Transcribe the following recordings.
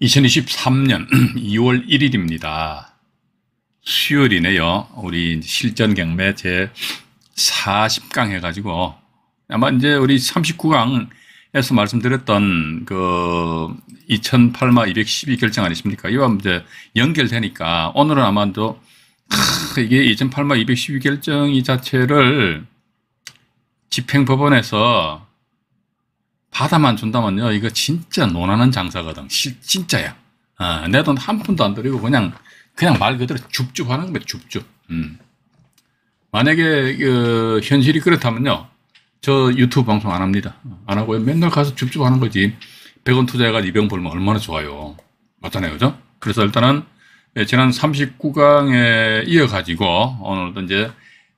2023년 2월 1일입니다. 수요일이네요. 우리 실전 경매 제 40강 해가지고 아마 이제 우리 39강에서 말씀드렸던 그 2008마 212 결정 아니십니까? 이와 이제 연결되니까 오늘은 아마도 이게 2008마 212 결정 이 자체를 집행법원에서 받아만 준다면요, 이거 진짜 논하는 장사거든. 진짜야. 내 돈 한 푼도 안 들이고 그냥 말 그대로 줍줍 하는 겁니다. 줍줍. 만약에 현실이 그렇다면요, 저 유튜브 방송 안 합니다. 안 하고요. 맨날 가서 줍줍 하는 거지. 100원 투자해가지고 2병 벌면 얼마나 좋아요. 맞잖아요. 그죠? 그래서 일단은 지난 39강에 이어가지고 오늘도 이제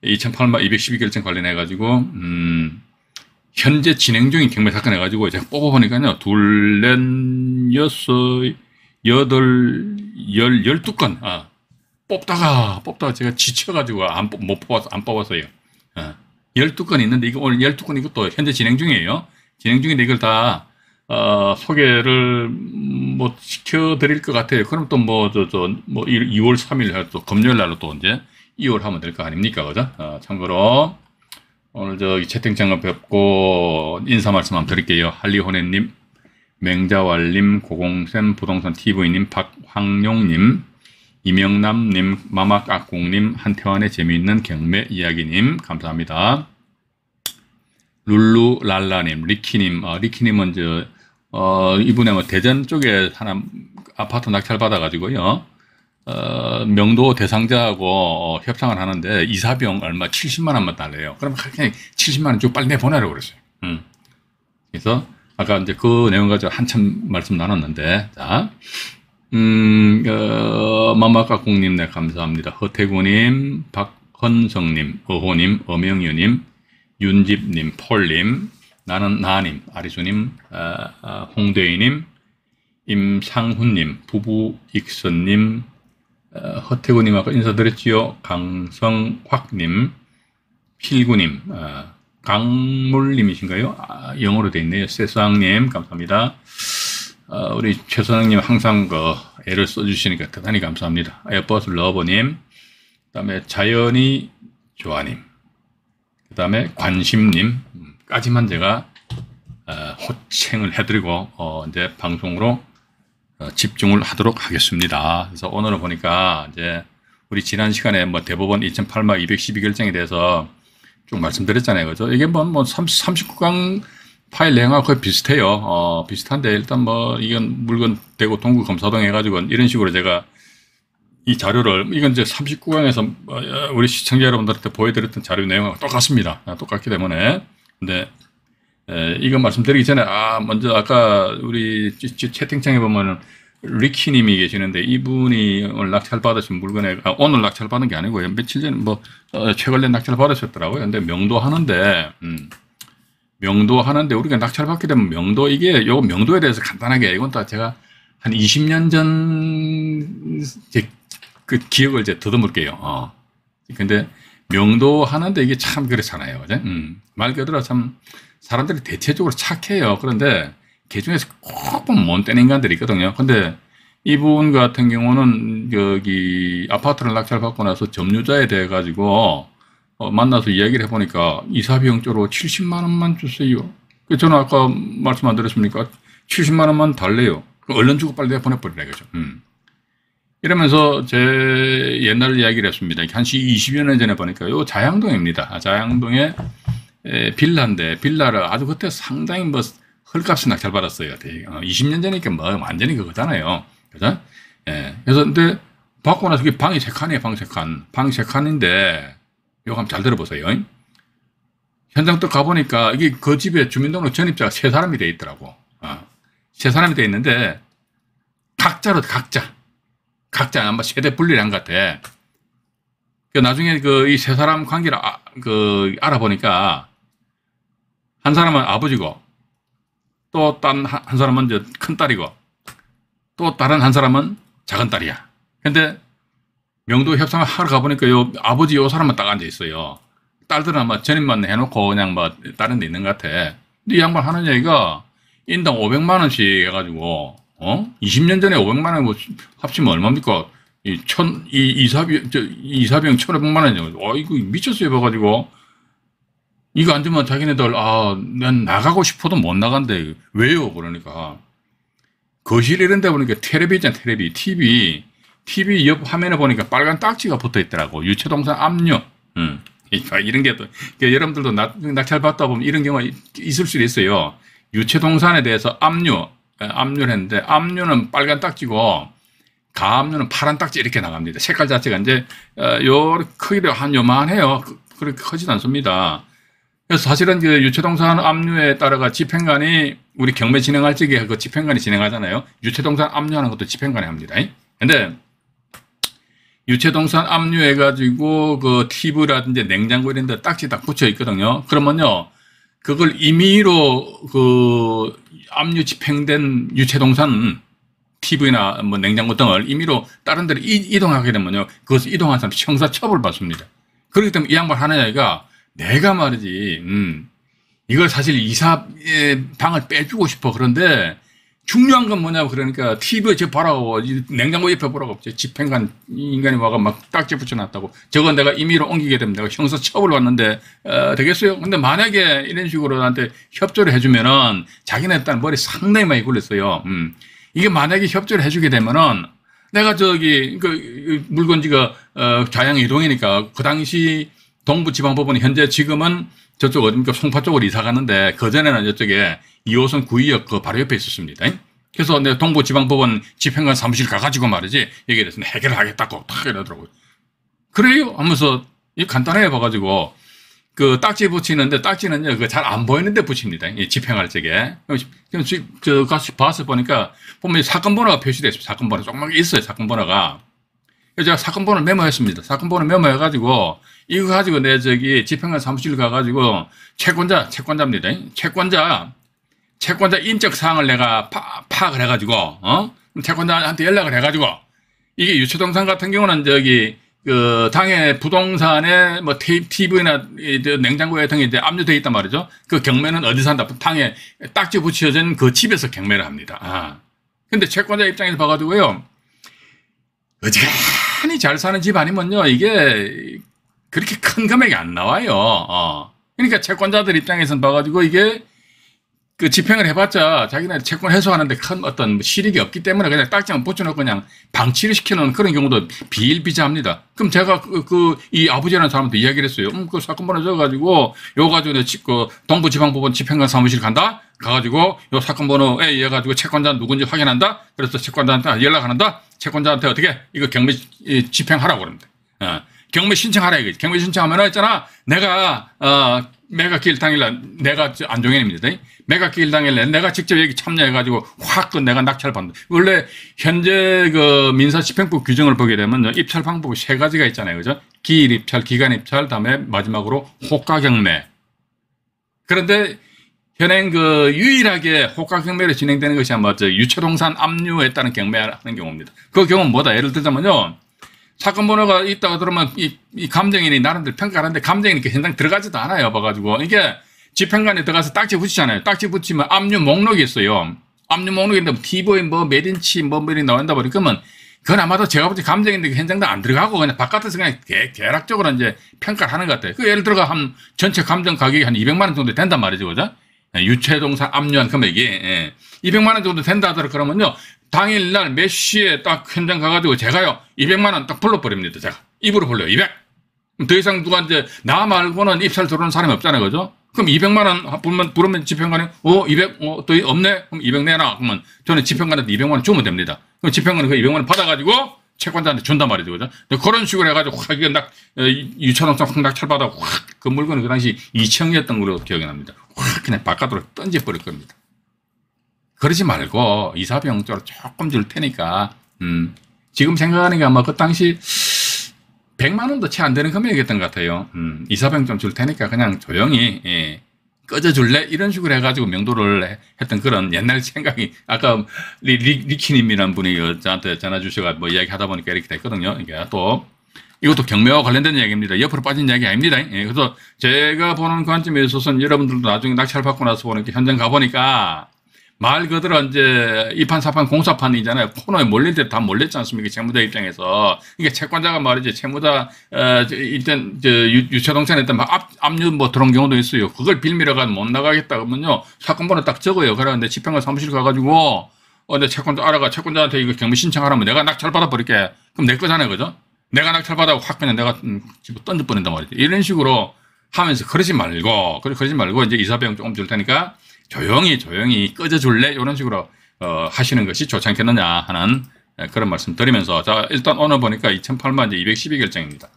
2008마 212 결정 관련해가지고 현재 진행 중인 경매 사건 해가지고 제가 뽑아보니까요, 둘, 넷, 여섯, 여덟, 12건, 뽑다가 제가 지쳐가지고 안 뽑았어요. 12건 있는데, 이거 오늘 12건 이것도 현재 진행 중이에요. 진행 중인데 이걸 다, 소개를 시켜드릴 것 같아요. 그럼 또 2월 3일 또 금요일 날로 또 이제 2월 하면 될 거 아닙니까? 그죠? 참고로, 오늘 저기 채팅창을 뵙고 인사 말씀 한번 드릴게요. 할리호네님, 맹자왈님, 고공샘 부동산 TV님, 박황용님, 이명남님, 마마깍꿍님, 한태환의 재미있는 경매 이야기님, 감사합니다. 룰루랄라님, 리키님, 리키님은 이분의 대전 쪽에 하나 아파트 낙찰 받아가지고요. 명도 대상자하고 협상을 하는데 이사비용 얼마 70만 원만 달래요. 그럼 그냥 70만 원 주고 빨리 내보내라고 그랬어요. 그래서 아까 이제 그 내용 가지고 한참 말씀 나눴는데, 자, 마마깍꿍님, 네, 감사합니다. 허태구님, 박헌성님, 어호님, 어명유님, 윤집님, 폴님, 나는 나님, 아리수님, 홍대희님, 임상훈님, 부부익선님, 허태구님 아까 인사드렸지요. 강성확님, 필구님, 강물님이신가요? 영어로 되어 있네요. 세상님, 감사합니다. 우리 최선영님 항상 애를 써주시니까 대단히 감사합니다. 에어버스 러버님, 그 다음에 자연이 조아님, 그 다음에 관심님까지만 제가 호칭을 해드리고 이제 방송으로 집중을 하도록 하겠습니다. 그래서 오늘은 보니까 이제 우리 지난 시간에 대법원 2008마 212 결정에 대해서 쭉 말씀드렸잖아요. 그죠? 이게 39강 파일 내용하고 거의 비슷해요. 비슷한데 일단 이건 물건 대고 동구 검사동 해가지고 이런 식으로 제가 이 자료를, 이건 이제 39강에서 우리 시청자 여러분들한테 보여드렸던 자료 내용하고 똑같습니다. 똑같기 때문에. 근데 이거 말씀드리기 전에, 먼저 아까 우리 채팅창에 보면은 리키님이 계시는데, 이분이 오늘 낙찰 받으신 물건에, 오늘 낙찰 받은 게 아니고요. 며칠 전에 최근에 낙찰 받으셨더라고요. 근데 명도하는데 우리가 낙찰 받게 되면 요거 명도에 대해서 간단하게, 이건 또 제가 한 20년 전 그 기억을 이제 더듬을게요. 근데 명도하는데 이게 참 그렇잖아요. 그죠? 말 그대로 참 사람들이 대체적으로 착해요. 그런데 그 중에서 꼭 못 되는 인간들이 있거든요. 근데 이분 같은 경우는 여기 아파트를 낙찰받고 나서 점유자에 대해 가지고 만나서 이야기를 해보니까 이사비용 쪽으로 70만 원만 주세요. 저는 아까 말씀 안 드렸습니까? 70만 원만 달래요. 얼른 주고 빨리 보내버리라 이거죠. 이러면서 제 옛날 이야기를 했습니다. 한 20여 년 전에 보니까 요 자양동입니다. 자양동에 빌라인데, 빌라를 아주 그때 상당히 헐값에 낙찰 받았어요. 20년 전이니까 완전히 그거잖아요. 그죠? 예. 그래서 근데 받고 나서 방이 3칸이에요. 방 3칸인데 요거 한번 잘 들어보세요. 현장 또 가보니까 이게 그 집에 주민등록 전입자가 3사람이 돼 있더라고. 3사람이 돼 있는데 각자 아마 세대 분리를 한 것 같아. 나중에 이 3사람 관계를 알아보니까 한 사람은 아버지고, 또 한 사람은 이제 큰 딸이고, 또 다른 한 사람은 작은 딸이야. 근데 명도 협상을 하러 가보니까 아버지 사람만 딱 앉아 있어요. 딸들은 아마 전입만 해놓고 그냥 다른 데 있는 것 같아. 근데 이 양반 하는 얘기가 인당 500만 원씩 해가지고 20년 전에 500만 원 뭐 합치면 얼마입니까? 이사비용 1,500만 원이요. 이거 미쳤어요. 봐가지고. 이거 안 되면 자기네들, 난 나가고 싶어도 못 나간대. 왜요? 그러니까. 거실 이런 데 보니까 텔레비 있잖아, TV 옆 화면에 보니까 빨간 딱지가 붙어 있더라고. 유체동산 압류. 그러니까 이런 게 또, 그러니까 여러분들도 낙찰 받다 보면 이런 경우가 있을 수도 있어요. 유체동산에 대해서 압류를 했는데, 압류는 빨간 딱지고, 가압류는 파란 딱지 이렇게 나갑니다. 색깔 자체가 이제, 요 크기도 한 요만해요. 그렇게 크지도 않습니다. 그래서 사실은 그 유체동산 압류에 따라가 집행관이 우리 경매 진행할 적에 그 집행관이 진행하잖아요. 유체동산 압류하는 것도 집행관이 합니다. 근데 유체동산 압류해가지고 그 TV라든지 냉장고 이런 데 딱지 딱 붙여 있거든요. 그러면요, 그걸 임의로 그 압류 집행된 유체동산 TV나 뭐 냉장고 등을 임의로 다른 데로 이동하게 되면요, 그것을 이동한 사람 형사처벌 받습니다. 그렇기 때문에 이 양반 하는 얘기가 내가 말이지, 이걸 사실 방을 빼주고 싶어. 그런데 중요한 건 뭐냐고 그러니까 TV에 저 보라고, 냉장고 옆에 보라고, 집행관 인간이 와가 막 딱지 붙여놨다고. 저건 내가 임의로 옮기게 되면 내가 형사 처벌 받는데, 되겠어요? 근데 만약에 이런 식으로 나한테 협조를 해주면은 자기네 일단 머리 상당히 많이 굴렸어요. 이게 만약에 협조를 해주게 되면은 내가 그 물건지가, 좌양 이동이니까 그 당시 동부지방법원이 현재 지금은 저쪽 어딥니까? 송파 쪽으로 이사 갔는데 그전에는 저쪽에 2호선 구의역 그 바로 옆에 있었습니다. 그래서 내가 동부지방법원 집행관 사무실 가가지고 말이지 여기에 대해서는 해결을 하겠다고 탁 이러더라고요. 그래요? 하면서 이 간단하게 봐가지고 그 딱지 붙이는데 딱지는요 그 잘 안 보이는데 붙입니다. 집행할 적에. 저 가서 봐서 보니까 보면 사건 번호가 표시되어 있습니다. 사건 번호 조금만 있어요. 사건 번호가. 그래서 제가 사건 번호를 메모했습니다. 사건 번호 메모해가지고 이거 가지고 내 집행관 사무실 가가지고 채권자입니다. 채권자 인적 사항을 내가 파악을 해가지고 채권자한테 연락을 해가지고 이게 유체동산 같은 경우는 그 당해 부동산에 뭐 TV나 냉장고 같은 게 이제 압류되어 있단 말이죠. 그 경매는 어디서 한다? 당해 딱지 붙여진 그 집에서 경매를 합니다. 근데 채권자 입장에서 봐가지고요. 어지간히 잘 사는 집 아니면요, 이게 그렇게 큰 금액이 안 나와요. 그러니까 채권자들 입장에서는 봐가지고 이게 그 집행을 해봤자 자기네 채권 해소하는데 큰 어떤 실익이 없기 때문에 그냥 딱지만 붙여놓고 그냥 방치를 시켜놓은 그런 경우도 비일비재합니다. 그럼 제가 이 아버지라는 사람한테 이야기를 했어요. 그 사건 번호 적어가지고 요 가지고 그 동부지방법원 집행관 사무실 간다. 가가지고 요 사건 번호에 의해 가지고 채권자 누군지 확인한다. 그래서 채권자한테 연락한다. 채권자한테 어떻게 이거 경매 집행하라고 그럽니다. 경매 신청하라 이거지. 경매 신청하면 있잖아. 내가 매각기일 당일날 내가 안종현입니다. 매각기일 당일날 내가 직접 여기 참여해가지고 확 내가 낙찰 받는다. 원래 현재 그 민사집행법 규정을 보게 되면 입찰 방법이 세 가지가 있잖아요, 그죠? 기일 입찰, 기간 입찰, 다음에 마지막으로 호가 경매. 그런데 현행 유일하게 호가 경매로 진행되는 것이 아마 유체동산 압류에 따른 경매하는 경우입니다. 그 경우는 뭐다? 예를 들자면요. 사건 번호가 있다고 들으면 이 감정인이 나름대로 평가를 하는데 감정인이 현장 들어가지도 않아요. 봐가지고. 이게 집행관에 들어가서 딱지 붙이잖아요. 딱지 붙이면 압류 목록이 있어요. 압류 목록인데 TV 몇 인치 이렇게 나온다 보니까 그건 아마도 제가 볼 때 감정인데 현장도 안 들어가고 그냥 바깥에서 그냥 대략적으로 이제 평가를 하는 것 같아요. 예를 들어가 전체 감정 가격이 한 200만 원 정도 된단 말이죠. 그죠? 유체동산 압류한 금액이 200만 원 정도 된다 하더라도 그러면요. 당일날 몇 시에 딱 현장 가가지고 제가요 200만 원 딱 불러버립니다. 제가 입으로 불러요. 200. 더 이상 누가 이제 나 말고는 입찰 들어오는 사람이 없잖아요. 그죠? 그럼 200만 원 부르면 집행관이 200 또 없네? 그럼 200 내놔. 그러면 저는 집행관한테 200만 원 주면 됩니다. 그럼 집행관은 그 200만 원 받아가지고 채권자한테 준단 말이죠. 그죠? 그런 식으로 해가지고 확 유체동산 확 낙찰받아 확 그 물건은 그 당시 2천이었던 걸로 기억이 납니다. 확 그냥 바깥으로 던져버릴 겁니다. 그러지 말고 이사비용적으로 조금 줄 테니까 지금 생각하는 게 아마 그 당시 100만 원도 채 안 되는 금액이었던 것 같아요. 이사비용 좀 줄 테니까 그냥 조용히 꺼져줄래? 이런 식으로 해가지고 명도를 했던 그런 옛날 생각이 아까 리키님이라는 분이 저한테 전화 주셔가 뭐 이야기 하다 보니까 이렇게 됐거든요. 그러니까 또 이것도 경매와 관련된 이야기입니다. 옆으로 빠진 이야기 아닙니다. 그래서 제가 보는 관점에 있어서는 여러분들도 나중에 낙찰 받고 나서 보니까 현장 가보니까 말 그대로 이제 이판사판 공사판이잖아요. 코너에 몰릴 때 다 몰렸지 않습니까? 채무자 입장에서. 그러니까 채권자가 말이지 채무자 일단 유체동산 했던 막 압류 뭐 들어온 경우도 있어요. 그걸 빌미로가 못 나가겠다 그러면요 사건번호 딱 적어요. 그러는데 집행관 사무실 가가지고 내 채권자 알아가 채권자한테 이거 경비 신청하라면 내가 낙찰 받아버릴게. 그럼 내 거잖아요, 그죠? 내가 낙찰 받아 확 그냥 내가 집어 던져버린단 말이죠. 이런 식으로 하면서 그러지 말고 이제 이사비용 조금 줄 테니까 조용히 꺼져줄래? 이런 식으로 하시는 것이 좋지 않겠느냐 하는 그런 말씀 드리면서 자 일단 오늘 보니까 2008만 이제 212 결정입니다.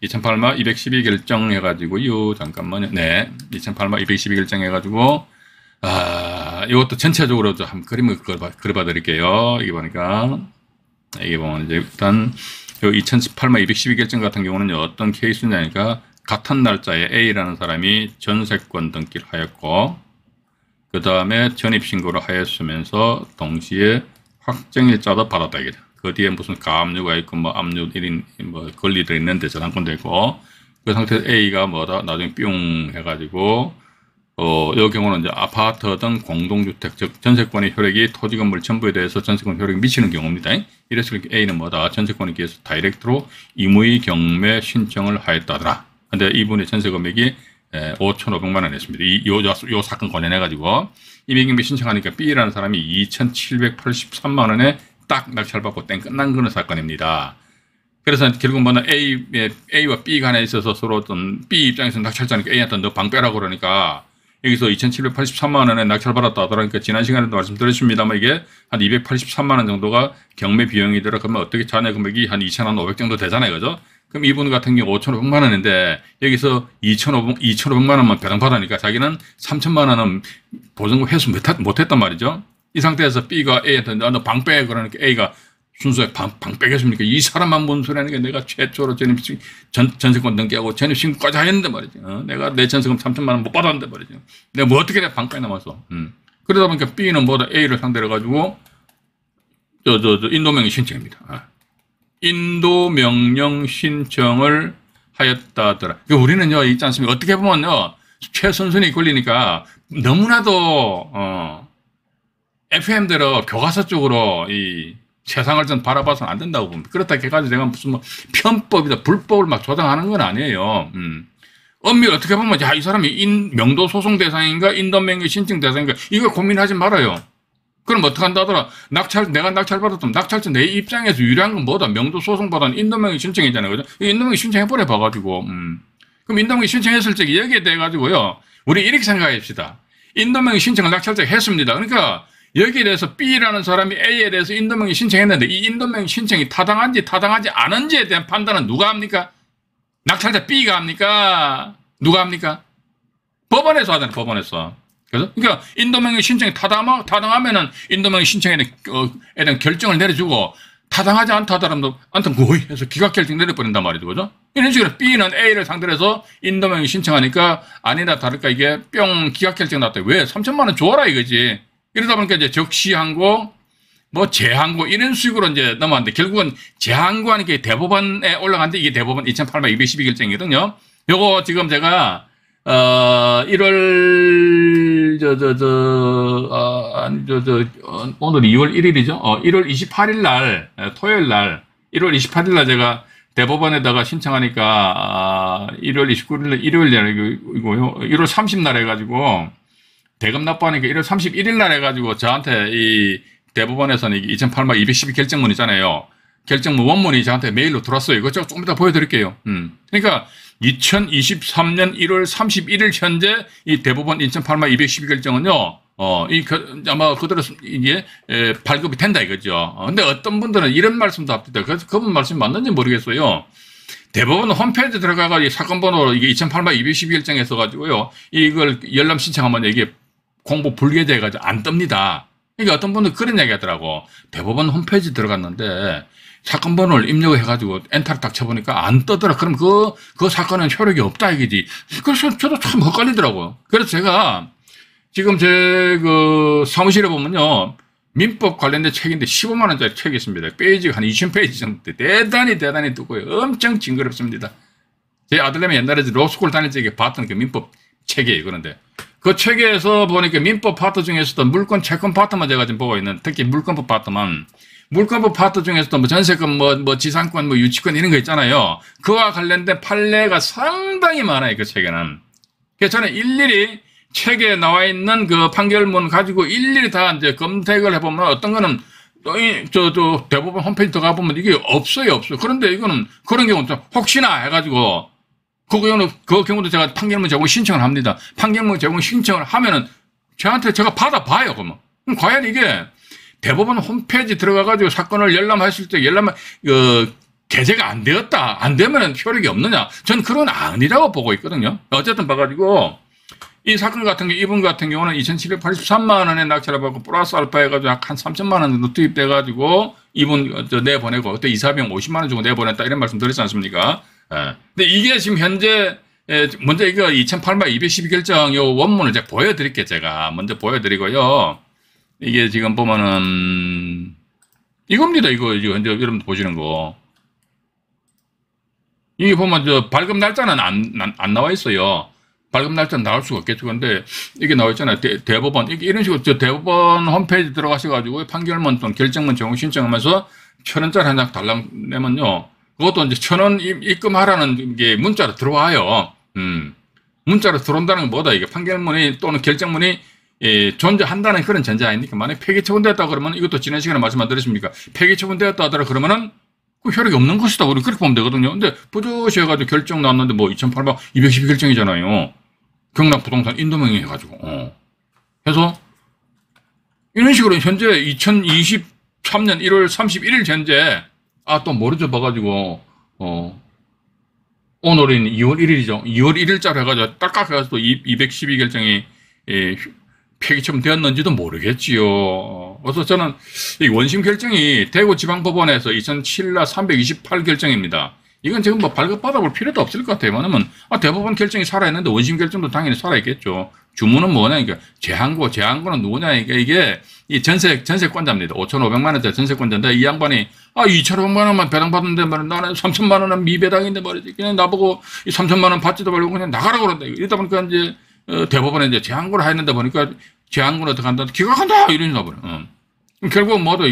2008만 212 결정해가지고요. 잠깐만요. 네, 2008만 212 결정해가지고 이것도 전체적으로 좀 한번 그림을 그려봐 드릴게요. 이게 보면 이제 일단 2018만 212 결정 같은 경우는 어떤 케이스냐니까 같은 날짜에 A라는 사람이 전세권 등기를 하였고 그 다음에 전입신고를 하였으면서 동시에 확정일자도 받았다 이게. 그 뒤에 무슨 가압류가 있고 뭐 압류 1인 뭐 권리도 있는데 저당권도 있고 그 상태에서 A가 뭐다 나중에 뿅 해가지고 이 경우는 이제 아파트 등 공동주택 즉 전세권의 효력이 토지 건물 전부에 대해서 전세권 효력이 미치는 경우입니다. 이래서 A는 뭐다 전세권에 기해서 다이렉트로 임의 경매 신청을 하였다더라. 근데 이분의 전세 금액이 5,500만 원이었습니다. 요 사건 관련해가지고 임의경비 신청하니까 B라는 사람이 2,783만 원에 딱 낙찰받고 땡 끝난 그런 사건입니다. 그래서 결국 뭐는 A와 B 간에 있어서 서로 어떤 B 입장에서 낙찰자니까 A한테 너 방 빼라고 그러니까 여기서 2,783만 원에 낙찰받았다 하더라니까 지난 시간에도 말씀드렸습니다만 이게 한 283만 원 정도가 경매 비용이 들어 그러면 어떻게 자녀 금액이 한 2,500 정도 되잖아요. 그죠? 그럼 이분 같은 경우 5,500만 원인데 여기서 2,500만 원만 배당받으니까 자기는 3,000만 원은 보증금 회수 못했단 말이죠. 이 상태에서 B가 A한테 너 방 빼 그러니까 A가 순수하게 방 빼겠습니까? 이 사람만 뭔 소리 하는 게 내가 최초로 전세권 등기하고 전입신고까지 했는데 말이죠. 내가 내 전세금 3,000만 원 못 받았는데 말이죠. 내가 뭐 어떻게 내 방 빼 남았어. 그러다 보니까 B는 뭐다 A를 상대로 가지고 인도명의 신청입니다. 인도명령 신청을 하였다더라. 우리는요, 있지 않습니까? 어떻게 보면요, 최선순위 걸리니까 너무나도, FM대로 교과서 쪽으로 이 세상을 좀 바라봐서는 안 된다고 봅니다. 그렇다 해가지고 내가 무슨 뭐 편법이다, 불법을 막 조장하는 건 아니에요. 엄밀히 어떻게 보면, 야, 이 사람이 명도 소송 대상인가, 인도명령 신청 대상인가, 이거 고민하지 말아요. 그럼 어떡한다더라? 내가 낙찰 받았다면 낙찰자 내 입장에서 유리한 건 뭐다? 명도 소송보다는 인도명의 신청이잖아요. 그죠? 인도명의 신청해버려 봐가지고. 그럼 인도명의 신청했을 적에 여기에 대해가지고요. 우리 이렇게 생각합시다. 인도명의 신청을 낙찰자가 했습니다. 그러니까 여기에 대해서 B라는 사람이 A에 대해서 인도명의 신청했는데 이 인도명의 신청이 타당한지 타당하지 않은지에 대한 판단은 누가 합니까? 낙찰자 B가 합니까? 누가 합니까? 법원에서 하잖아요. 법원에서. 그러니까 인도명의 신청이 타당하면은 인도명의 신청에 대한 결정을 내려주고 타당하지 않다 하더라도 고의 해서 기각 결정 내려버린단 말이죠. 그죠? 이런 식으로 B는 A를 상대로 해서 인도명의 신청하니까 아니나 다를까 이게 뿅 기각 결정 났다. 왜? 3,000만 원 줘라 이거지. 이러다 보니까 이제 적시항고 뭐 재항고 이런 식으로 이제 넘어갔는데 결국은 재항고 하는 게 대법원에 올라갔는데 이게 대법원 2008만 212 결정이거든요. 요거 지금 제가 1월, 오늘 2월 1일이죠? 1월 28일 날, 토요일 날, 1월 28일 날 제가 대법원에다가 신청하니까, 1월 29일 날, 일요일 날이고요. 1월 30날 해가지고, 대금 납부하니까 1월 31일 날 해가지고, 저한테 이 대법원에서는 2008만 212 결정문 있잖아요. 결정문 원문이 저한테 메일로 들어왔어요. 이거 제가 조금 이따 보여드릴게요. 그러니까, 2023년 1월 31일 현재 이 대법원 2008만 212 결정은요, 아마 그대로 이게 발급이 된다 이거죠. 근데 어떤 분들은 이런 말씀도 합니다. 그래서 그분 말씀이 맞는지 모르겠어요. 대법원 홈페이지 들어가가지고 사건 번호 이게 2008만 212 결정해서 가지고요, 이걸 열람 신청하면 이게 공부 불개제 해가지고 안 뜹니다. 그러니까 어떤 분은 그런 얘기 하더라고. 대법원 홈페이지 들어갔는데, 사건 번호를 입력해가지고 엔터를 딱 쳐보니까 안 뜨더라. 그럼 그 사건은 효력이 없다 이거지. 그래서 저도 참 헷갈리더라고요. 그래서 제가 지금 제 사무실에 보면요. 민법 관련된 책인데 15만 원짜리 책이 있습니다. 페이지가 한 20페이지 정도 대단히 뜨고요. 엄청 징그럽습니다. 제 아들내미 옛날에 로스쿨 다닐 적에 봤던 그 민법 책이에요. 그런데 그 책에서 보니까 민법 파트 중에서도 물권 채권 파트만 제가 지금 보고 있는, 특히 물권법 파트만, 물권법 파트 중에서도 뭐 전세권, 뭐 지상권, 뭐 유치권 이런 거 있잖아요. 그와 관련된 판례가 상당히 많아요, 그 책에는. 그래서 저는 일일이 책에 나와 있는 그 판결문 가지고 일일이 다 이제 검색을 해보면 어떤 거는 대법원 홈페이지 들어가 보면 이게 없어요. 그런데 이거는 그런 경우는 혹시나 해가지고 그 경우도 제가 판결문 제공 신청을 합니다. 판결문 제공 신청을 하면은 저한테 제가 받아봐요, 그러면. 그럼 과연 이게 대법원 홈페이지 들어가가지고 사건을 열람했을 때 게재가 안 되었다. 안 되면은 효력이 없느냐. 전 그건 아니라고 보고 있거든요. 어쨌든 봐가지고 이 사건 같은 경우, 이분 같은 경우는 2,783만 원에 낙찰을 받고 플러스 알파 해가지고 약 한 3천만 원 정도 투입돼가지고 이분 내보내고 그때 이사비용 50만 원 주고 내보냈다 이런 말씀 드렸지 않습니까? 예. 근데 이게 지금 현재 먼저 이거 2008만 212결정 요 원문을 제가 보여드릴게요. 제가 먼저 보여드리고요. 이게 지금 보면은 이겁니다. 이거 현재 여러분 보시는 거. 이게 보면 발급 날짜는 안 나와 있어요. 발급 날짜는 나올 수가 없겠죠. 근데 이게 나와 있잖아요. 대법원. 이런 식으로 대법원 홈페이지 들어가셔가지고 판결문 또는 결정문 제공 신청하면서 1,000원짜리 한 장 달랑 내면요. 그것도 이제 1,000원 입금하라는 게 문자로 들어와요. 문자로 들어온다는 건 뭐다? 이게 판결문이 또는 결정문이 존재한다는 그런 전제 아닙니까? 만약에 폐기 처분되었다 그러면 이것도 지난 시간에 말씀 안 드렸습니까? 폐기 처분되었다 하더라 그러면은 그 효력이 없는 것이다. 우리 그렇게 보면 되거든요. 근데 부조시 해가지고 결정 나왔는데 뭐 2,800, 212 결정이잖아요. 경남 부동산 인도명의 해가지고. 그래서 이런 식으로 현재 2023년 1월 31일 현재 또 모르죠 봐가지고 오늘은 2월 1일이죠. 2월 1일자로 해가지고 딱딱 해가지고 212 결정이 폐기처분 되었는지도 모르겠지요. 그래서 저는 이 원심 결정이 대구지방법원에서 2007년 328 결정입니다. 이건 지금 뭐 발급받아볼 필요도 없을 것 같아요. 왜냐면 대법원 결정이 살아있는데 원심 결정도 당연히 살아있겠죠. 주문은 뭐냐, 이게 제한고는 누구냐, 이게 이 전세권자입니다. 5,500만 원짜리 전세권자인데 이 양반이 2,500만 원만 배당받는데 말이야. 나는 3,000만 원은 미배당인데 말이지. 그냥 나보고 이 3,000만 원 받지도 말고 그냥 나가라고 그런다. 이러다 보니까 이제 대법원에 이제 제한고를 했는데 보니까 제한고는 어떻게 한다? 기각한다! 이러나 보네. 결국 모두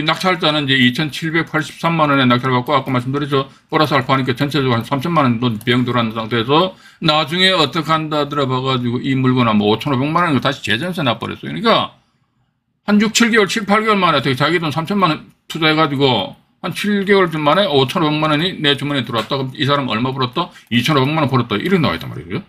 낙찰자는 이제 2,783만 원에 낙찰을 받고 아까 말씀드렸죠. 플러스 알파 하니까 전체적으로 한 3천만 원 돈 비용 들어간 상태에서 나중에 어떻게 한다 들어봐가지고 이 물건은 뭐 5,500만 원 다시 재전세 납버렸어요. 그러니까 한 6, 7개월, 7, 8개월 만에 어떻게 자기 돈 3천만 원 투자해가지고 한 7개월 좀 만에 5,500만 원이 내 주머니에 들어왔다. 그럼 이 사람 얼마 벌었다? 2,500만 원 벌었다. 이렇게 나와 있단 말이에요.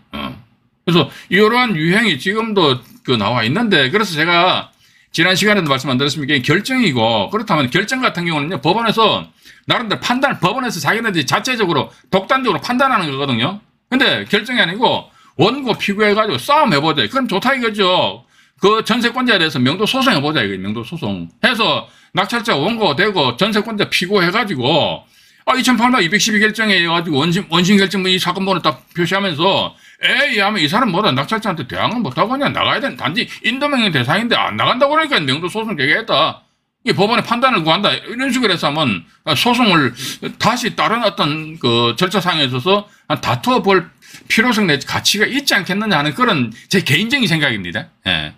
그래서 이러한 유행이 지금도 나와 있는데 그래서 제가 지난 시간에도 말씀 안 드렸습니까? 결정이고 그렇다면 결정 같은 경우는요 법원에서 나름대로 법원에서 자기네들이 자체적으로 독단적으로 판단하는 거거든요. 근데 결정이 아니고 원고 피고해가지고 싸움해보자. 그럼 좋다 이거죠. 그 전세권자에 대해서 명도 소송해보자 이거 명도 소송 해서 낙찰자 원고가 되고 전세권자 피고해가지고 2008년 212 결정에 해가지고 원심 결정문 이 사건 번호 딱 표시하면서 에이 하면 이 사람 뭐다 낙찰자한테 대항을 못하고 그냥 나가야 되는 단지 인도명의 대상인데 안 나간다고 그러니까 명도 소송 제기했다. 이 법원의 판단을 구한다. 이런 식으로 해서 하면 소송을 다시 다른 어떤 그 절차상에 있어서 다투어 볼 필요성 내지 가치가 있지 않겠느냐 하는 그런 제 개인적인 생각입니다. 예.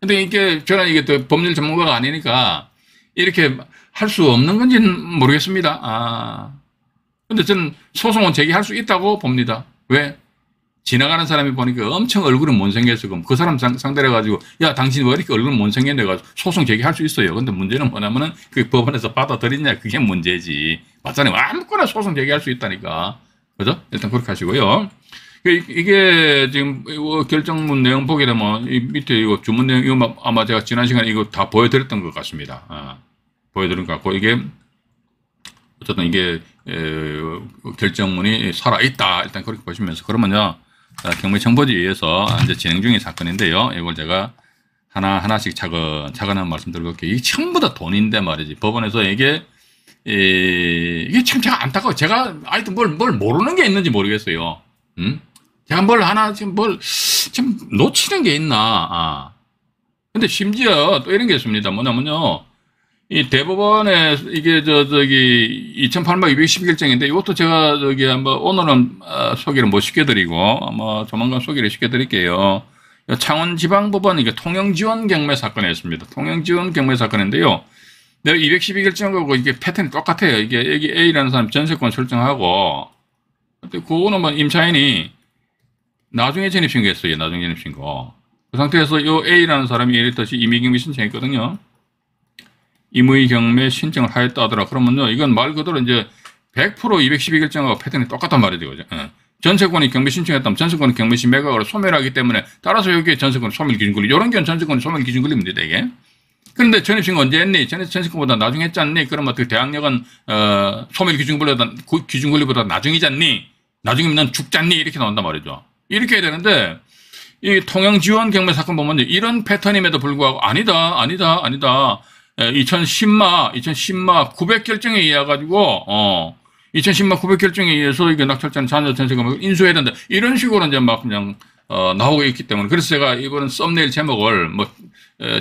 근데 이게 저는 이게 또 법률 전문가가 아니니까 이렇게 할 수 없는 건지는 모르겠습니다. 근데 저는 소송은 제기할 수 있다고 봅니다. 왜? 지나가는 사람이 보니까 엄청 얼굴은 못생겨서 그 사람 상대로 해가지고 야 당신 왜 이렇게 얼굴은 못생겼네 해가지고 소송 제기할 수 있어요. 근데 문제는 뭐냐면은 그 법원에서 받아들이냐 그게 문제지. 맞잖아요. 아무거나 소송 제기할 수 있다니까. 그죠? 일단 그렇게 하시고요. 이게 지금 결정문 내용 보게 되면 이 밑에 이거 주문 내용 이거 아마 제가 지난 시간에 이거 다 보여드렸던 것 같습니다. 보여드린 것 같고 이게 어쨌든 이게 결정문이 살아있다. 일단 그렇게 보시면서 그러면요. 경매청부지에 의해서 이제 진행 중인 사건인데요. 이걸 제가 하나씩 차근차근 말씀드려볼게요. 이게 전부 다 돈인데 말이지. 법원에서 이게 참 제가 안타까워. 제가 아직도 뭘 모르는 게 있는지 모르겠어요. 제가 좀 놓치는 게 있나. 근데 심지어 또 이런 게 있습니다. 뭐냐면요. 이 대법원에 이게 2008년 212결정인데 이것도 제가 한번 오늘은 소개를 못 시켜드리고 아마 조만간 소개를 시켜드릴게요. 창원지방법원 이게 통영지원 경매 사건이었습니다. 통영지원 경매 사건인데요. 내가 212결정하고 이게 패턴이 똑같아요. 이게 여기 A라는 사람 전세권 설정하고, 그거는 뭐 임차인이 나중에 전입신고했어요. 나중에 전입신고. 그 상태에서 요 A라는 사람이 예를 들어서 임의경매 신청했거든요. 임의경매 신청을 하였다 하더라. 그러면요, 이건 말 그대로 이제 100% 212결정하고 패턴이 똑같단 말이죠. 그죠? 전세권이 경매 신청했다면 전세권이 경매시 매각으로 소멸하기 때문에 따라서 여기에 전세권 소멸 기준 권리, 이런 경우는 전세권이 소멸 기준 권리입니다, 이게. 그런데 전입신고 언제 했니? 전세권보다 나중에 했지 않니? 그러면 어떻게 대항력은, 소멸 기준 권리보다 나중이지 않니? 나중이면 넌 죽지 않니? 이렇게 나온단 말이죠. 이렇게 해야 되는데, 이 통영지원 경매 사건 보면 이런 패턴임에도 불구하고 아니다. 2010마 900결정에 의해 가지고, 2010마 900결정에 의해서 이게 낙찰자는 잔여 전세금을 인수해야 된다. 이런 식으로 이제 막 그냥, 나오고 있기 때문에. 그래서 제가 이번은 썸네일 제목을 뭐,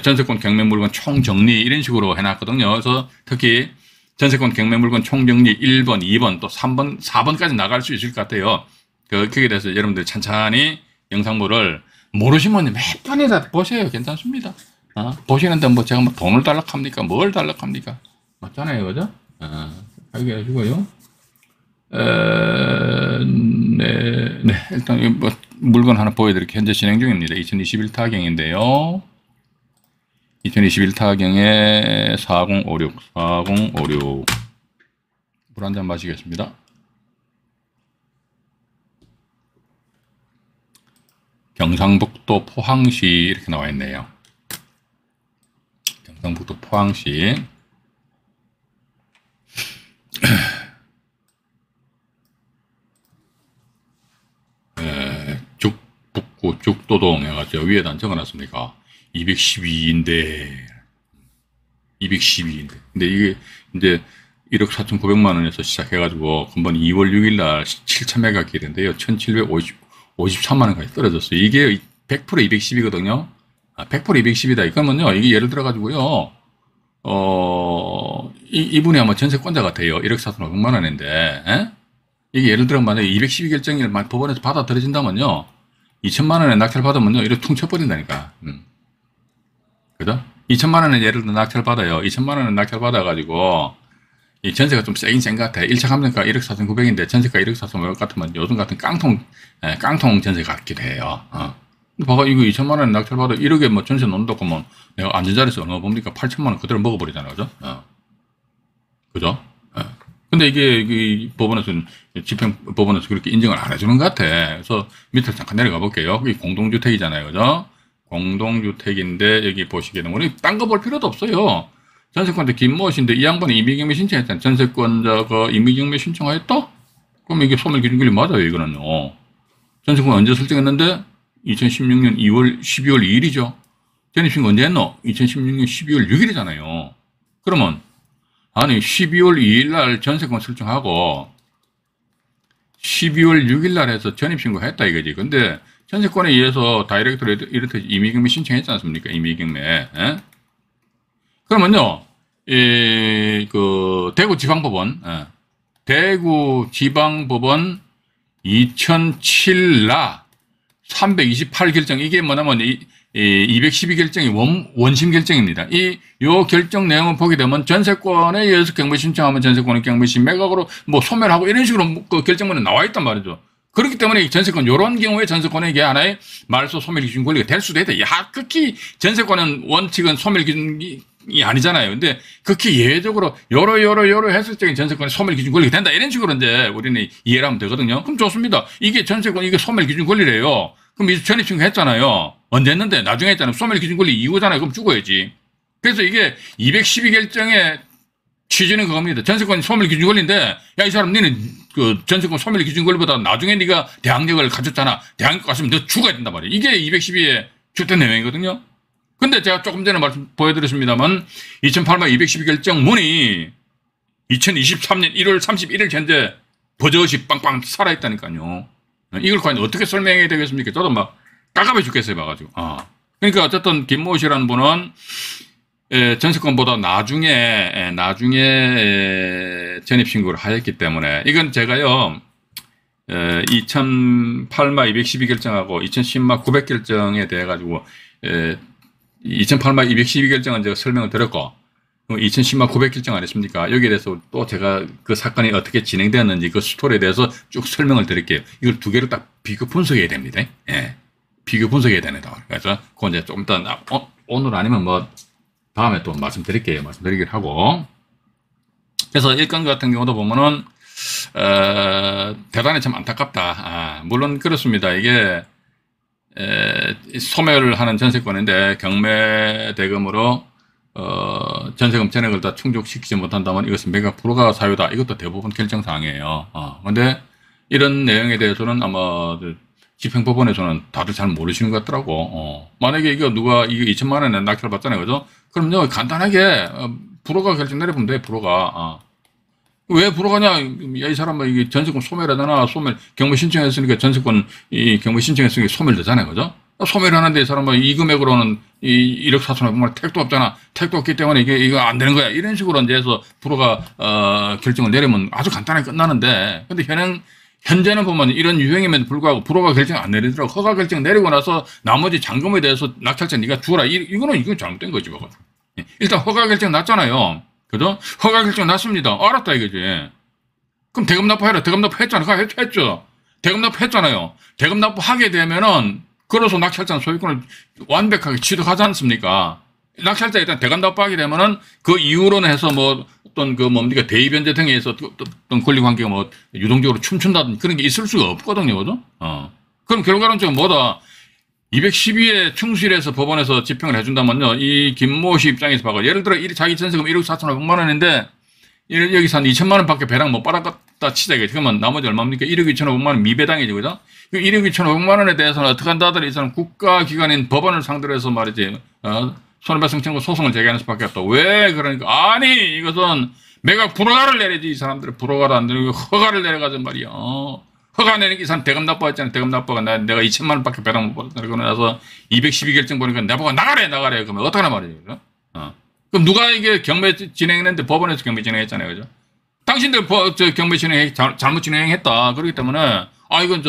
전세권 경매 물건 총정리 이런 식으로 해놨거든요. 그래서 특히 전세권 경매 물건 총정리 1번, 2번, 또 3번, 4번까지 나갈 수 있을 것 같아요. 거기에 대해서 여러분들 천천히 영상물을 모르시면 몇 번이라도 보세요. 괜찮습니다. 보시는데 뭐 제가 뭐 돈을 달락합니까? 뭘 달락합니까? 맞잖아요. 그죠? 알게 해주고요. 네. 일단 뭐 물건 하나 보여드릴게요. 현재 진행 중입니다. 2021 타경인데요. 2021 타경에 4056. 물 한 잔 마시겠습니다. 경상북도 포항시 이렇게 나와 있네요. 경상북도 포항시. 북구 죽도동 해가지고 위에다 적어놨습니까? 212인데. 근데 이게 이제 1억 4,900만 원에서 시작해가지고 금번 2월 6일 날 7,000매가 길인데요. 1,753만 원까지 떨어졌어요. 이게 100% 210이거든요. 100% 210이다. 이거면요. 이게 예를 들어가지고요. 이분이 아마 전세권자 같아요. 1억 4,500만 원인데. 이게 예를 들어 만약에 212 결정을 법원에서 받아들여진다면요. 2천만 원에 낙찰 받으면요. 이렇게 퉁쳐버린다니까. 그죠? 2천만 원에 예를 들어 낙찰 받아요. 2천만 원에 낙찰 받아가지고, 이 전세가 좀 세긴 센 것 같아. 1차 감정가 1억 4,900인데 전세가 1억 4,500 같으면 요즘 같은 깡통 전세 같기도 해요. 봐봐, 이거 2천만 원에 낙찰 받아 1억에 뭐 전세 놓는다고 하면 내가 앉은 자리에서 얼마 봅니까? 8천만 원 그대로 먹어버리잖아. 그죠? 그죠? 근데 이게 법원에서는 집행법원에서 그렇게 인정을 안 해주는 것 같아. 그래서 밑으로 잠깐 내려가 볼게요. 이게 공동주택이잖아요, 그죠? 공동주택인데 여기 보시기에는 우리 딴 거 볼 필요도 없어요. 전세권자 김모 씨인데 이 양반이 임의경매 신청했잖아요. 전세권자가 임의경매 신청하였다? 그럼 이게 소멸기준권리 맞아요, 이거는요. 전세권 언제 설정했는데 2016년 12월 2일이죠. 전입신고 언제 했노? 2016년 12월 6일이잖아요. 그러면 아니 12월 2일 날 전세권 설정하고 12월 6일 날 해서 전입신고 했다 이거지. 근데 전세권에 의해서 다이렉트로 이렇게 임의경매 신청했지 않습니까? 임의경매. 그러면요, 대구지방법원, 대구지방법원 2007라 328 결정, 이게 뭐냐면 212 결정이 원심 결정입니다. 요 결정 내용을 보게 되면 전세권에 의해서 경매 신청하면 전세권은 경매시 매각으로 뭐 소멸하고 이런 식으로 그 결정문에 나와 있단 말이죠. 그렇기 때문에 이 전세권, 요런 경우에 전세권은 이게 하나의 말소 소멸 기준 권리가 될 수도 있다. 극히 전세권은 원칙은 소멸 기준이 아니잖아요. 근데 극히 예외적으로 여러 해석적인 전세권이 소멸 기준 권리가 된다. 이런 식으로 이제 우리는 이해를 하면 되거든요. 그럼 좋습니다. 이게 전세권, 이게 소멸 기준 권리래요. 그럼 이제 전입신고 했잖아요. 언제 했는데? 나중에 했잖아요. 소멸 기준 권리 이후잖아요. 그럼 죽어야지. 그래서 이게 212 결정의 취지는 그겁니다. 전세권 소멸 기준 권리인데, 야, 이 사람, 너는 그 전세권 소멸 기준 권리보다 나중에 네가 대항력을 가졌잖아. 대항력 갔으면 너 죽어야 된단 말이에요. 이게 212의 주택 내용이거든요. 근데 제가 조금 전에 보여드렸습니다만, 2008년 212 결정문이 2023년 1월 31일 현재 버젓이 빵빵 살아있다니까요. 이걸 과연 어떻게 설명해야 되겠습니까? 저도 막 깝깝해 죽겠어요, 봐가지고. 그러니까 어쨌든 김모 씨라는 분은 전세권보다 나중에 전입신고를 하였기 때문에, 이건 제가요, 2008마 212 결정하고 2010마 900 결정에 대해 가지고 2008마 212 결정은 제가 설명을 드렸고 2010마 900 결정 안 했습니까? 여기에 대해서 또 제가 그 사건이 어떻게 진행되었는지 그 스토리에 대해서 쭉 설명을 드릴게요. 이걸 두 개를 딱 비교 분석해야 됩니다. 예. 비교 분석해야 됩니다. 그래서 그건 이제 좀 이따 오늘 아니면 뭐 다음에 또 말씀드릴게요. 말씀드리기를 하고. 그래서 이 건 같은 경우도 보면은 대단히 참 안타깝다. 물론 그렇습니다. 이게 소멸을 하는 전세권인데 경매 대금으로 전세금 전액을 다 충족시키지 못한다면 이것은 매각 불허가 사유다. 이것도 대부분 결정사항이에요. 근데 이런 내용에 대해서는 아마 집행법원에서는 다들 잘 모르시는 것 같더라고. 만약에 이거 누가 이거 2천만 원에 낙찰 받잖아요. 그죠? 그럼요, 간단하게 불허가 결정 내려보면 돼, 불허가. 왜 불허가냐? 이 사람은 이게 전세권 소멸하잖아. 경매 신청했으니까 전세권, 이 경매 신청했으니까 소멸되잖아요. 그죠? 소멸하는데 이 사람은 이 금액으로는 1억 4천억만 원 택도 없잖아. 택도 없기 때문에 이거 안 되는 거야. 이런 식으로 이제 해서 불허가, 결정을 내리면 아주 간단하게 끝나는데, 근데 현재는 보면 이런 유행임에도 불구하고 불허가 결정 안 내리더라고. 허가 결정 내리고 나서 나머지 잔금에 대해서 낙찰자 네가 주라. 이건 잘못된 거지. 일단 허가 결정 났잖아요. 그죠? 허가 결정 났습니다. 알았다 이거지. 그럼 대금 납부해라. 대금 납부했잖아. 했죠. 대금 납부했잖아요. 대금 납부하게 되면은 그래서 낙찰자 소유권을 완벽하게 취득하지 않습니까? 낙찰자 일단 대금 납부하게 되면은 그 이후로는 해서 뭐 어떤 그 뭡니까 대의변제 등에 의해서 어떤 권리관계가 뭐 유동적으로 춤춘다든지 그런 게 있을 수가 없거든요. 그죠? 그럼 결과론적으로 뭐다? 212에 충실해서 법원에서 집행을 해준다면요. 이 김모 씨 입장에서 봐가 예를 들어 자기 전세금 1억 4천억만 원인데 여기서 한 2천만 원 밖에 배당 못 받았다 치자. 그러면 나머지 얼마입니까? 1억 2천억만 원 미배당이죠. 그죠? 그 1억 2천억만 원에 대해서는 어떻게 한다더라 이 사람 국가기관인 법원을 상대로 해서 말이지. 손해배상 청구 소송을 제기하는 수밖에 없다. 왜 그러니까 아니 이것은 매각 불허가를 내리지. 이 사람들은 불허가를 안 내리고 허가를 내려가든 말이야. 허가 내는 게 이 사람 대금 납부했잖아. 대금 납부가 내가 2천만 원 밖에 배당 못 받았다. 그러고 나서 212 결정 보니까 내보고 나가래. 그러면 어떡하나 말이에요. 그죠? 그럼 누가 이게 경매 진행했는데 법원에서 경매 진행했잖아요. 그죠? 당신들 경매 잘못 진행했다. 그렇기 때문에 이건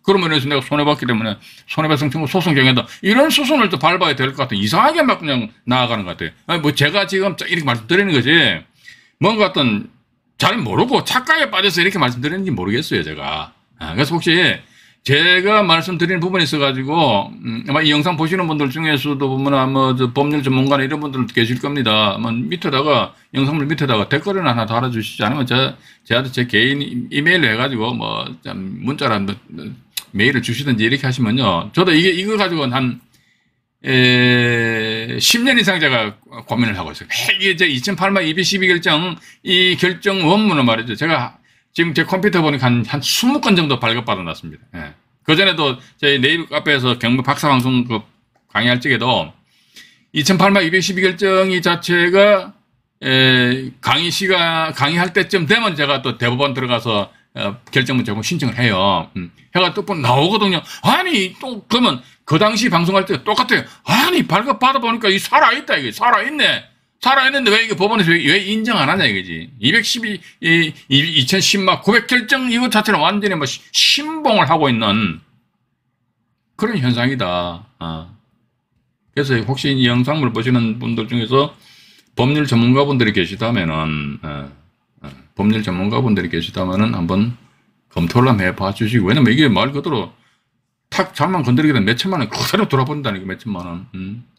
그러면 해서 내가 손해봤기 때문에 손해배상 청구 소송 정했다. 이런 수순을 또 밟아야 될 것 같아. 이상하게 막 그냥 나아가는 것 같아요. 뭐 제가 지금 이렇게 말씀드리는 거지. 뭔가 어떤 잘 모르고 착각에 빠져서 이렇게 말씀드리는지 모르겠어요, 제가. 그래서 혹시 제가 말씀드리는 부분이 있어가지고, 아마 이 영상 보시는 분들 중에서도 보면 아마 법률 전문가나 이런 분들 계실 겁니다. 아마 밑에다가, 영상물 밑에다가 댓글을 하나 달아주시지 않으면 저한테 제 개인 이메일로 해가지고 문자라 메일을 주시든지 이렇게 하시면요. 저도 이거 가지고 한 10년 이상 제가 고민을 하고 있어요. 이게 이제 2008만 212 결정, 이 결정 원문을 말이죠. 제가 지금 제 컴퓨터 보니까 한 20건 정도 발급받아 놨습니다. 예. 그전에도 저희 네이버 카페에서 경매 박사방송 강의할 적에도 2008만 212 결정이 자체가 강의할 때쯤 되면 제가 또 대법원 들어가서 결정문 제공 신청을 해요. 해가 또 나오거든요. 아니, 또, 그러면 그 당시 방송할 때 똑같아요. 아니, 발급 받아보니까 이 살아있다, 이게. 살아있네. 살아있는데 왜 이게 법원에서 왜 인정 안 하냐, 이거지. 2010막 900 결정 이것 자체는 완전히 뭐 신봉을 하고 있는 그런 현상이다. 그래서 혹시 이 영상을 보시는 분들 중에서 법률 전문가분들이 계시다면은, 법률 전문가분들이 계시다면은 한번 검토를 한번 해봐 주시고, 왜냐면 이게 말 그대로 탁 잘만 건드리게 되면 몇천만 원 그대로 돌아버린다니까, 몇천만 원.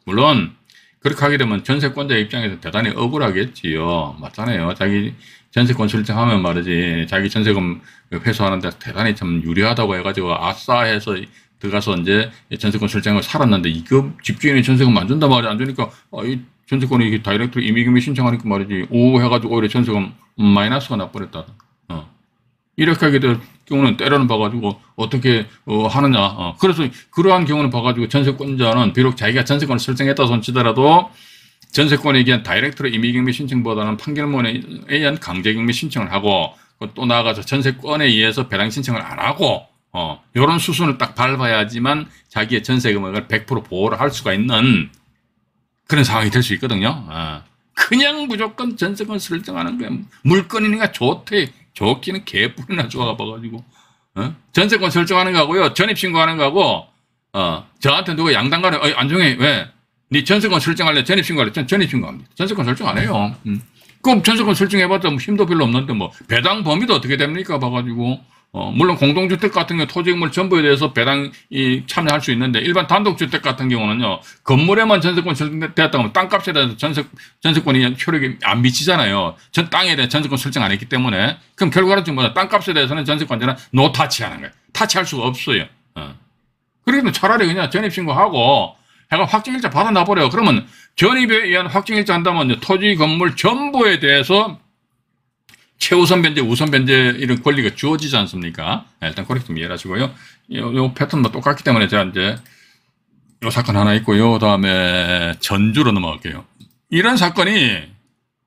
물론, 그렇게 하게 되면 전세권자 입장에서 대단히 억울하겠지요. 맞잖아요. 자기 전세권 설정하면 말이지, 자기 전세금 회수하는데 대단히 참 유리하다고 해가지고, 아싸 해서 들어가서 이제 전세권 설정을 살았는데, 이거 집주인이 전세금 안 준단 말이야. 안 주니까, 이 전세권이 이렇게 다이렉트로 임의금이 신청하니까 말이지, 해가지고 오히려 전세금 마이너스가 나버렸다. 이렇게 하게 될 경우는 때려는 봐가지고 어떻게 하느냐. 그래서 그러한 경우는 봐가지고 전세권자는 비록 자기가 전세권을 설정했다 손치더라도 전세권에 의한 다이렉트로 임의경매 신청보다는 판결문에 의한 강제경매 신청을 하고 또 나아가서 전세권에 의해서 배당 신청을 안 하고 이런 수순을 딱 밟아야지만 자기의 전세 금액을 100% 보호를 할 수가 있는 그런 상황이 될 수 있거든요. 그냥 무조건 전세권 설정하는 거야. 물건이니까 좋대. 좋기는 개뿔이나 좋아가 봐가지고, 전세권 설정하는 거하고요, 전입신고하는 거하고, 저한테 누가 양당간에, 안정해, 왜? 니 전세권 설정할래? 전입신고할래? 전 전입신고합니다. 전세권 설정 안 해요. 그럼 전세권 설정해봤자 뭐 힘도 별로 없는데 뭐, 배당 범위도 어떻게 됩니까? 봐가지고, 물론 공동주택 같은 경우 토지건물 전부에 대해서 배당이 참여할 수 있는데 일반 단독주택 같은 경우는요, 건물에만 전세권 설정되었다고 하면 땅값에 대해서 전세권이 효력이 안 미치잖아요. 전 땅에 대해 전세권 설정 안 했기 때문에. 그럼 결과는 좀 뭐냐, 땅값에 대해서는 전세권자는 타치하는 거예요. 타치할 수가 없어요. 그래도 차라리 그냥 전입신고하고 해가 확정일자 받아놔버려요. 그러면 전입에 의한 확정일자 한다면 토지 건물 전부에 대해서 최우선 변제, 우선 변제 이런 권리가 주어지지 않습니까? 일단 그렇게 좀 이해를 하시고요. 요 패턴도 똑같기 때문에 제가 이제 요 사건 하나 있고요. 그다음에 전주로 넘어갈게요. 이런 사건이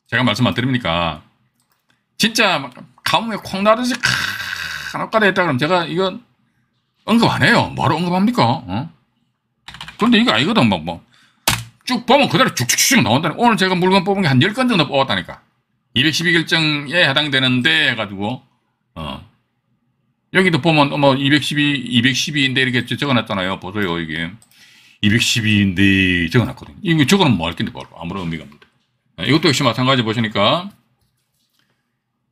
제가 말씀 안 드립니까? 진짜 가뭄에 콩 나듯이 간혹가다 했다 그러면 제가 이거 언급 안 해요. 뭐하러 언급합니까? 그런데 이거 아니거든. 쭉 보면 그대로 쭉쭉쭉 나온다니까. 오늘 제가 물건 뽑은 게 한 10건 정도 뽑았다니까. 212결정에 해당되는데 해가지고 여기도 보면 212인데 이렇게 적어놨잖아요. 보세요. 이게 212인데 적어놨거든요. 이거 적어놓으면 뭐 할 건데 바로 아무런 의미가 없는데. 이것도 역시 마찬가지 보시니까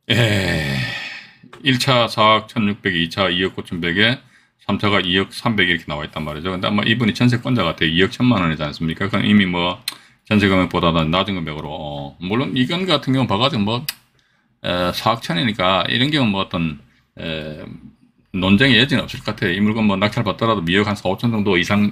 1차 4억 1600에 2차 2억 9100에 3차가 2억 300 이렇게 나와 있단 말이죠. 근데 아마 이분이 전세권자 같아요. 2억 1000만 원이지 않습니까? 그럼 이미 뭐 전세 금액보다는 낮은 금액으로, 물론 이건 같은 경우는 봐가지고 4억 천이니까 이런 경우는 뭐 어떤, 논쟁의 여지는 없을 것 같아요. 이 물건 낙찰 받더라도 미역 한 4, 5천 정도 이상,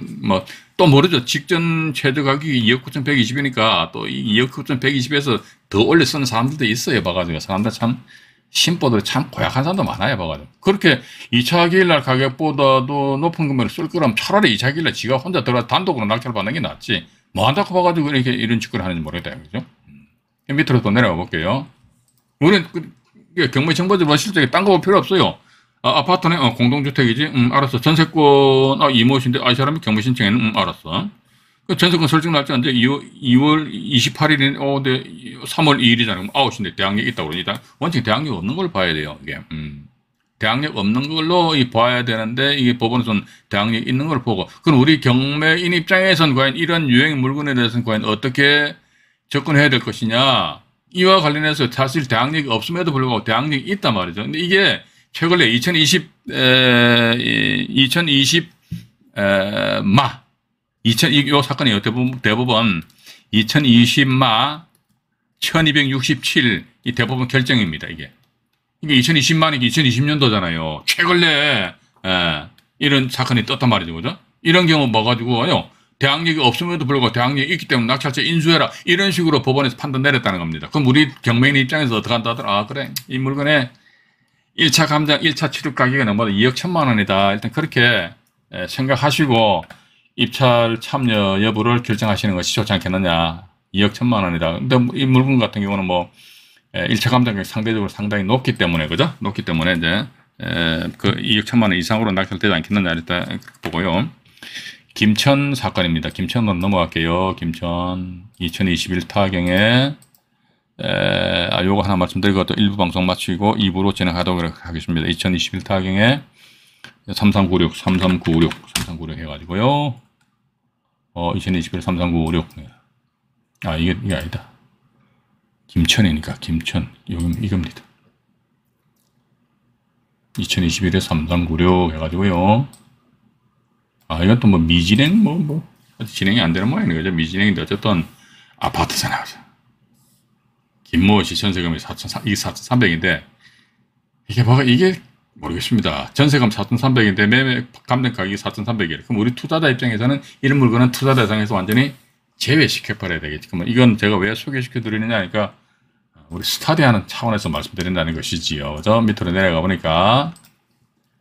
또 모르죠. 직전 최저 가격이 2억 9,120이니까 또 2억 9,120에서 더 올려 쓰는 사람들도 있어요. 봐가지고. 사람들 참, 심보들 참 고약한 사람도 많아요. 봐가지고. 그렇게 2차 기일날 가격보다도 높은 금액을 쓸 거라면 차라리 2차 기일날 지가 혼자 들어가 단독으로 낙찰 받는 게 낫지. 뭐 한다고 봐가지고 이렇게 이런 짓거리를 하는지 모르겠다. 그죠? 밑으로 또 내려가 볼게요. 우리는 경매 정보들 실제 딴 거 볼 필요 없어요. 아파트네, 공동주택이지? 알았어. 전세권, 이모신데, 이 사람이 경매 신청에는, 알았어. 그 전세권 설정 날짜 이제 2월 28일인, 3월 2일이잖아요. 아웃인데 대항력 있다고 그러니, 원칙 대항력 없는 걸 봐야 돼요. 이게, 대항력 없는 걸로 봐야 되는데 이게 법원에서는 대항력 있는 걸 보고, 그럼 우리 경매인 입장에서는 과연 이런 유행 물건에 대해서는 과연 어떻게 접근해야 될 것이냐, 이와 관련해서 사실 대항력이 없음에도 불구하고 대항력이 있단 말이죠. 근데 이게 최근에 2020 요 사건이 대법원 2020마 1267 이 대법원 결정입니다. 이게 2020만이 2020년도잖아요. 최근에 이런 사건이 떴단 말이죠. 그죠? 이런 경우 뭐 가지고요. 대항력이 없음에도 불구하고 대항력이 있기 때문에 낙찰자 인수해라. 이런 식으로 법원에서 판단 내렸다는 겁니다. 그럼 우리 경매인 입장에서 어떻게 한다더라? 그래. 이 물건에 1차 감정, 1차 취득 가격이 넘어도 2억 1000만 원이다. 일단 그렇게 생각하시고 입찰 참여 여부를 결정하시는 것이 좋지 않겠느냐. 2억 1000만 원이다. 근데 이 물건 같은 경우는 1차 감정이 상대적으로 상당히 높기 때문에, 그죠? 높기 때문에 이제, 그 2억 1000만 원 이상으로 낙찰되지 않겠느냐. 일단 보고요. 김천 사건입니다. 김천으로 넘어갈게요. 김천 2021 타경에, 요거 하나 말씀드리고 또 1부 방송 마치고 2부로 진행하도록 하겠습니다. 2021 타경에 3396 해가지고요. 2021 3396. 이게 아니다. 김천이니까, 김천. 이겁니다. 2021에 3396 해가지고요. 이건 또 미진행, 진행이 안 되는 모양이네. 그죠? 미진행인데, 어쨌든, 아파트잖아요. 김모 씨 전세금이 4,300인데, 이게 모르겠습니다. 전세금 4,300인데, 매매 감정 가격이 4,300이에요. 그럼 우리 투자자 입장에서는 이런 물건은 투자 대상에서 완전히 제외시켜버려야 되겠지. 그럼 이건 제가 왜 소개시켜드리느냐 하니까, 우리 스타디하는 차원에서 말씀드린다는 것이지요. 저 밑으로 내려가 보니까,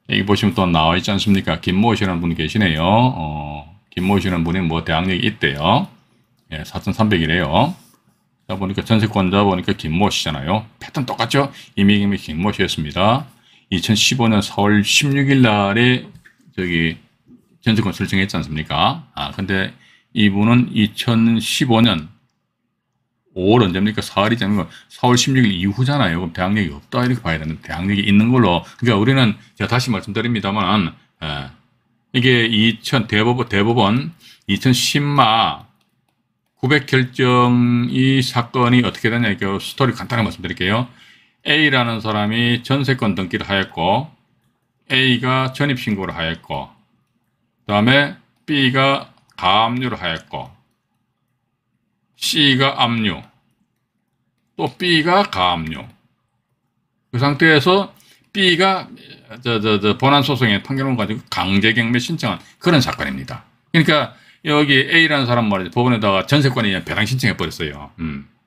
여기 보시면 또 나와 있지 않습니까? 김모 씨라는 분이 계시네요. 김모 씨라는 분이 대항력이 있대요. 4,300이래요. 자, 보니까 전세권자 보니까 김모 씨잖아요. 패턴 똑같죠? 이미 김모 씨였습니다. 2015년 4월 16일 날에 전세권 설정했지 않습니까? 근데 이분은 2015년 5월 언제입니까? 4월이잖아요. 4월 16일 이후잖아요. 그럼 대항력이 없다 이렇게 봐야 되는데 대항력이 있는 걸로. 그러니까 우리는 제가 다시 말씀드립니다만 이게 대법원 2010마 900 결정이 사건이 어떻게 되냐 그 스토리 간단하게 말씀드릴게요. A라는 사람이 전세권 등기를 하였고 A가 전입신고를 하였고 그 다음에 B가 가압류를 하였고 C가 압류 또 B가 가압류 그 상태에서 B가 본안소송의 판결문 가지고 강제경매 신청한 그런 사건입니다. 그러니까 여기 A라는 사람 말이죠. 법원에다가 전세권에 의한 배당 신청해 버렸어요.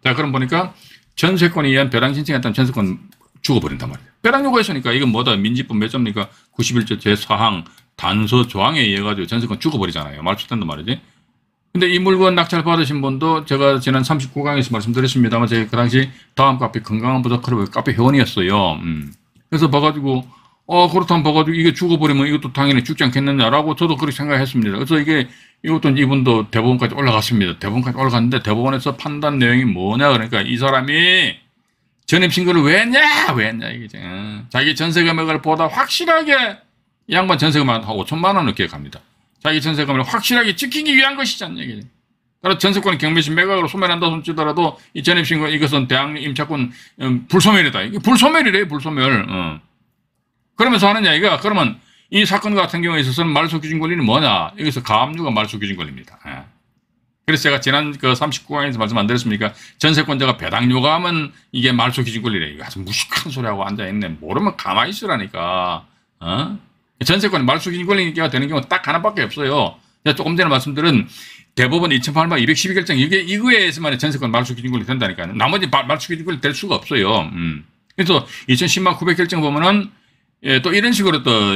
자, 그럼 보니까 전세권에 의한 배당 신청했다면 전세권 죽어버린단 말이에요. 배당 요구가 있으니까 이건 뭐다? 민지법 몇 조입니까? 91조 제4항 단서 조항에 의해 가지고 전세권 죽어버리잖아요. 말초된단 말이지. 근데 이 물건 낙찰 받으신 분도 제가 지난 39강에서 말씀드렸습니다만 제가 그 당시 다음 카페 건강한 부자 클럽의 카페 회원이었어요. 그래서 봐가지고 그렇다면 봐가지고 이게 죽어버리면 이것도 당연히 죽지 않겠느냐라고 저도 그렇게 생각했습니다. 그래서 이것도 이분도 대법원까지 올라갔습니다. 대법원까지 올라갔는데 대법원에서 판단 내용이 뭐냐 그러니까 이 사람이 전입신고를 왜 했냐 이게 자기 전세 금액을 보다 확실하게 이 양반 전세 금액 한 5천만 원을 기억합니다. 자기 전세 금액을 확실하게 지키기 위한 것이잖아요. 이게. 따라 전세권 경매신 매각으로 소멸한다 손치더라도 이 전입신고 이것은 대항력 임차권 불소멸이다. 이게 불소멸이래요. 불소멸. 그러면서 하느냐 이거 그러면 이 사건 같은 경우에 있어서는 말소기준 권리는 뭐냐 여기서 가압류가 말소기준 권리입니다. 그래서 제가 지난 그 39강에서 말씀 안 드렸습니까? 전세권자가 배당 요구하면 이게 말소기준 권리래. 이거 아주 무식한 소리하고 앉아있네. 모르면 가만히 있으라니까. 전세권이 말소기준 권리가 되는 경우는 딱 하나밖에 없어요. 제가 조금 전에 말씀드린 대법원 2008마 212결정 이거에 의해서만 전세권 말소기준 권리 된다니까요. 나머지 말소기준 권리 될 수가 없어요. 그래서 2010마 900결정 보면은 또 이런 식으로 또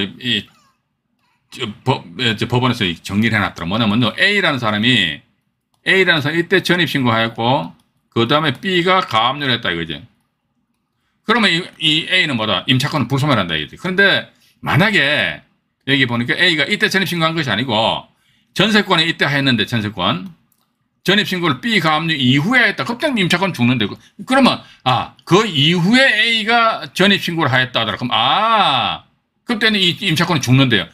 법원에서 정리를 해놨더라. 뭐냐면요. A라는 사람이 이때 전입신고하였고 그 다음에 B가 가압류를 했다 이거지. 그러면 이 A는 뭐다? 임차권은 불소멸한다 이거지. 그런데 만약에 여기 보니까 A가 이때 전입신고한 것이 아니고 전세권에 이때 했는데 전입신고를 B 가압류 이후에 했다. 그때는 임차권 죽는데 그러면 그 이후에 A가 전입신고를 하였다 하더라. 그럼 그때는 이 임차권이 죽는데요.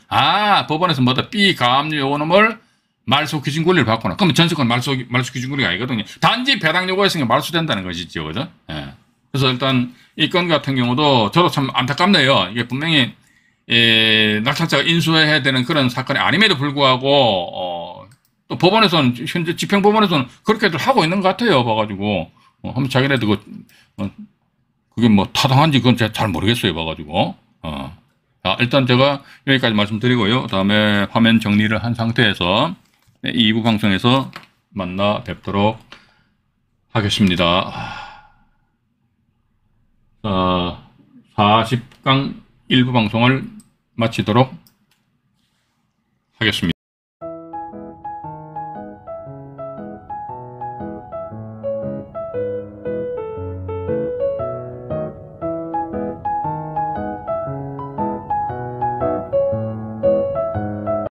법원에서 뭐다? B 가압류 요놈을 말소 기준 권리를 받거나 그러면 전세권 말소 기준 권리가 아니거든요. 단지 배당 요구가 있으니까 말소된다는 것이죠. 그죠? 그래서 일단 이 건 같은 경우도 저도 참 안타깝네요. 이게 분명히 낙찰자가 인수해야 되는 그런 사건이 아님에도 불구하고 또 법원에서는 현재 집행법원에서는 그렇게들 하고 있는 것 같아요. 봐가지고 한번 자기네들 그게 뭐 타당한지 그건 제가 잘 모르겠어요. 봐가지고 일단 제가 여기까지 말씀드리고요. 다음에 화면 정리를 한 상태에서 2부 방송에서 만나 뵙도록 하겠습니다. 40강 1부 방송을 마치도록 하겠습니다.